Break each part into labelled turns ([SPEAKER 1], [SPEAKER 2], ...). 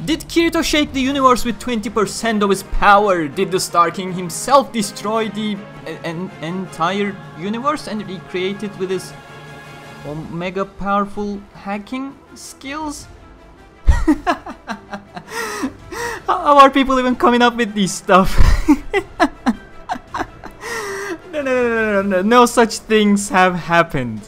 [SPEAKER 1] Did Kirito shake the universe with 20% of his power? Did the Star King himself destroy the entire universe and recreate it with his mega powerful hacking skills? How are people even coming up with this stuff? No such things have happened.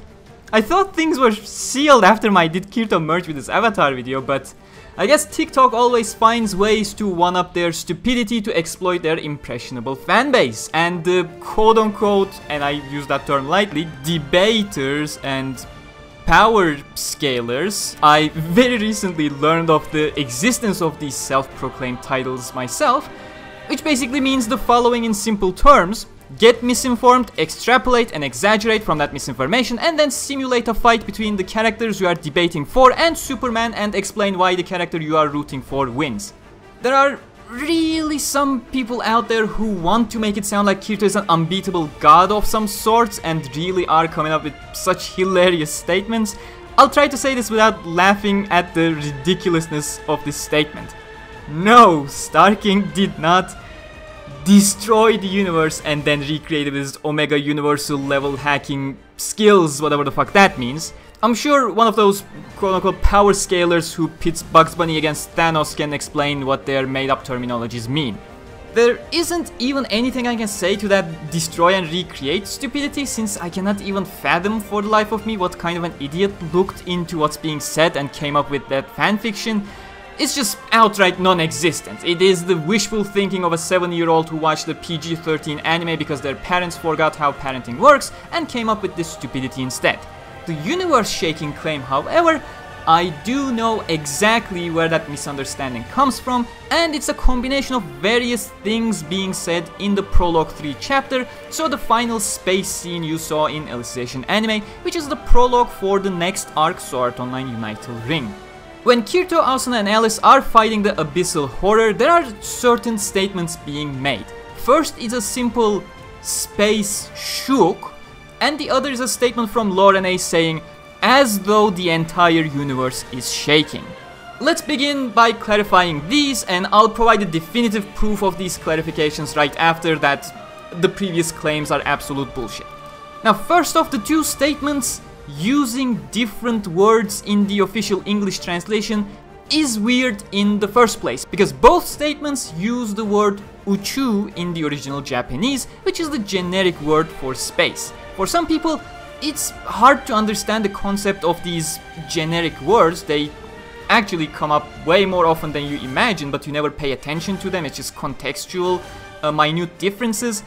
[SPEAKER 1] I thought things were sealed after my Did Kirito merge with his avatar video, but I guess TikTok always finds ways to one-up their stupidity to exploit their impressionable fanbase. And the quote-unquote, and I use that term lightly, debaters and power scalers. I very recently learned of the existence of these self-proclaimed titles myself, which basically means the following in simple terms: get misinformed, extrapolate and exaggerate from that misinformation, and then simulate a fight between the characters you are debating for and Superman and explain why the character you are rooting for wins. There are really some people out there who want to make it sound like Kirito is an unbeatable god of some sorts and really are coming up with such hilarious statements. I'll try to say this without laughing at the ridiculousness of this statement. No, Star King did not destroy the universe and then recreate it with his Omega Universal level hacking skills, whatever the fuck that means. I'm sure one of those quote-unquote power scalers who pits Bugs Bunny against Thanos can explain what their made-up terminologies mean. There isn't even anything I can say to that destroy and recreate stupidity, since I cannot even fathom for the life of me what kind of an idiot looked into what's being said and came up with that fanfiction. It's just outright non-existent. It is the wishful thinking of a 7-year-old who watched a PG-13 anime because their parents forgot how parenting works and came up with this stupidity instead. The universe-shaking claim, however, I do know exactly where that misunderstanding comes from, and it's a combination of various things being said in the Prologue 3 chapter, so the final space scene you saw in Alicization anime, which is the prologue for the next arc, so Art Online Unital Ring. When Kirito, Asuna and Alice are fighting the abyssal horror, there are certain statements being made. First is a simple space shook, and the other is a statement from Lorene saying, as though the entire universe is shaking. Let's begin by clarifying these, and I'll provide a definitive proof of these clarifications right after that the previous claims are absolute bullshit. Now, first off, the two statements using different words in the official English translation is weird in the first place, because both statements use the word uchu in the original Japanese, which is the generic word for space. For some people, it's hard to understand the concept of these generic words. They actually come up way more often than you imagine, but you never pay attention to them. It's just contextual, minute differences.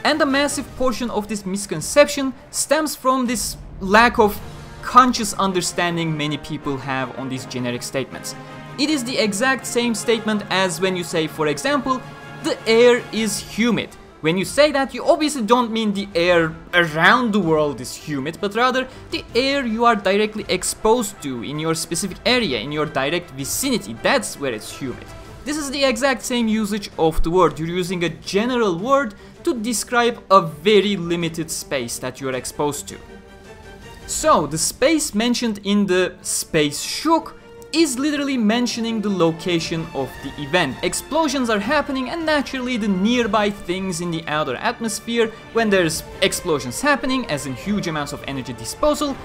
[SPEAKER 1] And a massive portion of this misconception stems from this lack of conscious understanding many people have on these generic statements. It is the exact same statement as when you say, for example, the air is humid. When you say that, you obviously don't mean the air around the world is humid, but rather the air you are directly exposed to in your specific area, in your direct vicinity. That's where it's humid. This is the exact same usage of the word. You're using a general word to describe a very limited space that you're exposed to. So, the space mentioned in the space shook is literally mentioning the location of the event. Explosions are happening, and naturally the nearby things in the outer atmosphere, when there's explosions happening, as in huge amounts of energy disposal,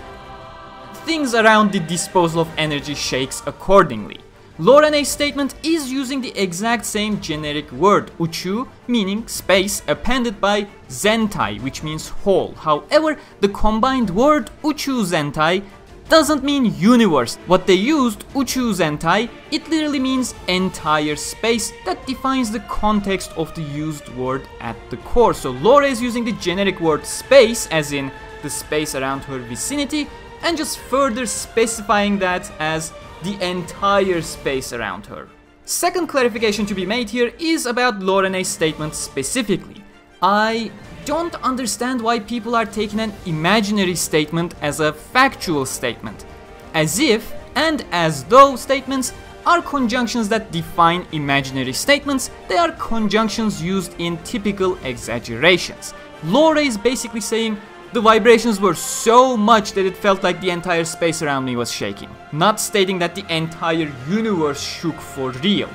[SPEAKER 1] things around the disposal of energy shakes accordingly. Lorene's statement is using the exact same generic word, uchu, meaning space, appended by zentai, which means whole. However, the combined word uchu zentai doesn't mean universe. What they used, uchu zentai, it literally means entire space. That defines the context of the used word at the core. So Lore is using the generic word space, as in the space around her vicinity, and just further specifying that as the entire space around her. Second clarification to be made here is about Lorene's statement specifically. I don't understand why people are taking an imaginary statement as a factual statement. As if and as though statements are conjunctions that define imaginary statements, they are conjunctions used in typical exaggerations. Lore is basically saying, The vibrations were so much that it felt like the entire space around me was shaking, not stating that the entire universe shook for real.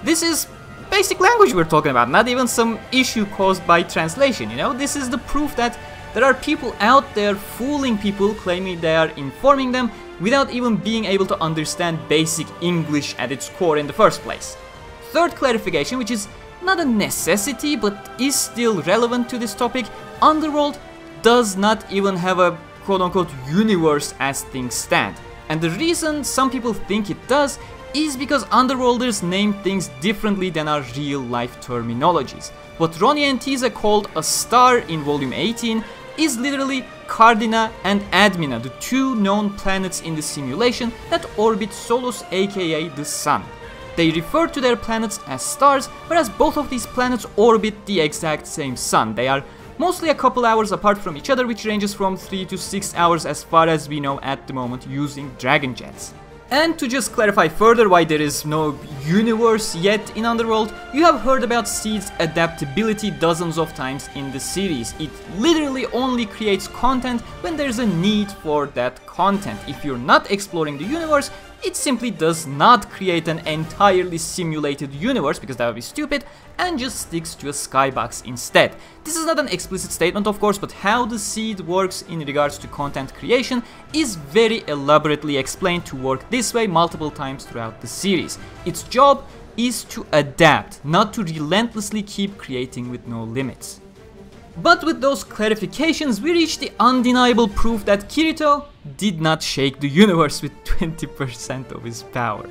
[SPEAKER 1] This is basic language we're talking about, not even some issue caused by translation, you know? This is the proof that there are people out there fooling people, claiming they are informing them without even being able to understand basic English at its core in the first place. Third clarification, which is not a necessity but is still relevant to this topic, Underworld does not even have a quote-unquote universe as things stand. And the reason some people think it does is because Underworlders name things differently than our real-life terminologies. What Ronnie and Tiza called a star in volume 18 is literally Cardina and Admina, the two known planets in the simulation that orbit Solus, aka the Sun. They refer to their planets as stars, whereas both of these planets orbit the exact same Sun. They are mostly a couple hours apart from each other, which ranges from 3 to 6 hours as far as we know at the moment using dragon jets. And to just clarify further why there is no universe yet in Underworld, you have heard about Seed's adaptability dozens of times in the series. It literally only creates content when there's a need for that content. If you're not exploring the universe, it simply does not create an entirely simulated universe, because that would be stupid, and just sticks to a skybox instead. This is not an explicit statement, of course, but how the Seed works in regards to content creation is very elaborately explained to work this way multiple times throughout the series. Its job is to adapt, not to relentlessly keep creating with no limits. But with those clarifications, we reach the undeniable proof that Kirito did not shake the universe with 20% of his power.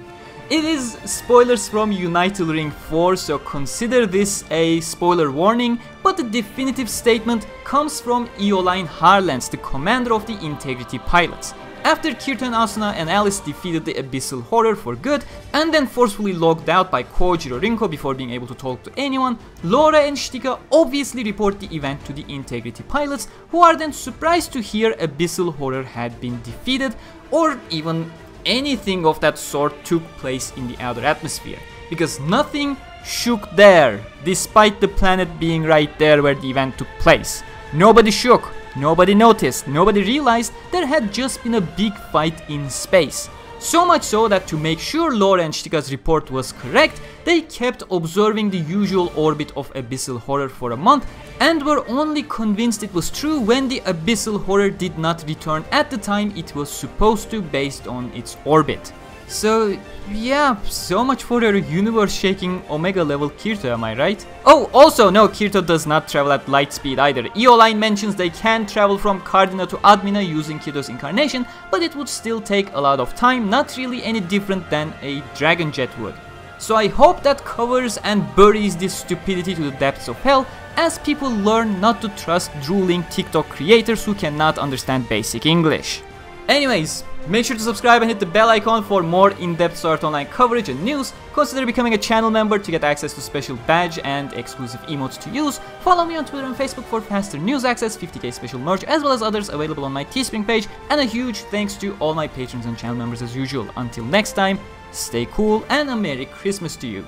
[SPEAKER 1] It is spoilers from Unital Ring 4, so consider this a spoiler warning, but the definitive statement comes from Eoline Harlands, the commander of the Integrity pilots. After Kirito and Asuna and Alice defeated the Abyssal Horror for good, and then forcefully logged out by Kojiro Rinko before being able to talk to anyone, Laura and Shtika obviously report the event to the Integrity pilots, who are then surprised to hear Abyssal Horror had been defeated, or even anything of that sort took place in the outer atmosphere, because nothing shook there, despite the planet being right there where the event took place. Nobody shook. Nobody noticed, nobody realized there had just been a big fight in space. So much so that to make sure Laura and Shtika's report was correct, they kept observing the usual orbit of Abyssal Horror for a month and were only convinced it was true when the Abyssal Horror did not return at the time it was supposed to based on its orbit. So yeah, so much for your universe-shaking Omega level Kirito, am I right? Oh, also no, Kirito does not travel at light speed either. Eoline mentions they can travel from Cardina to Admina using Kirito's incarnation, but it would still take a lot of time, not really any different than a dragon jet would. So I hope that covers and buries this stupidity to the depths of hell, as people learn not to trust drooling TikTok creators who cannot understand basic English. Anyways, make sure to subscribe and hit the bell icon for more in-depth Art Online coverage and news. Consider becoming a channel member to get access to special badge and exclusive emotes to use. Follow me on Twitter and Facebook for faster news access, 50k special merch, as well as others available on my Teespring page. And a huge thanks to all my patrons and channel members as usual. Until next time, stay cool and a Merry Christmas to you.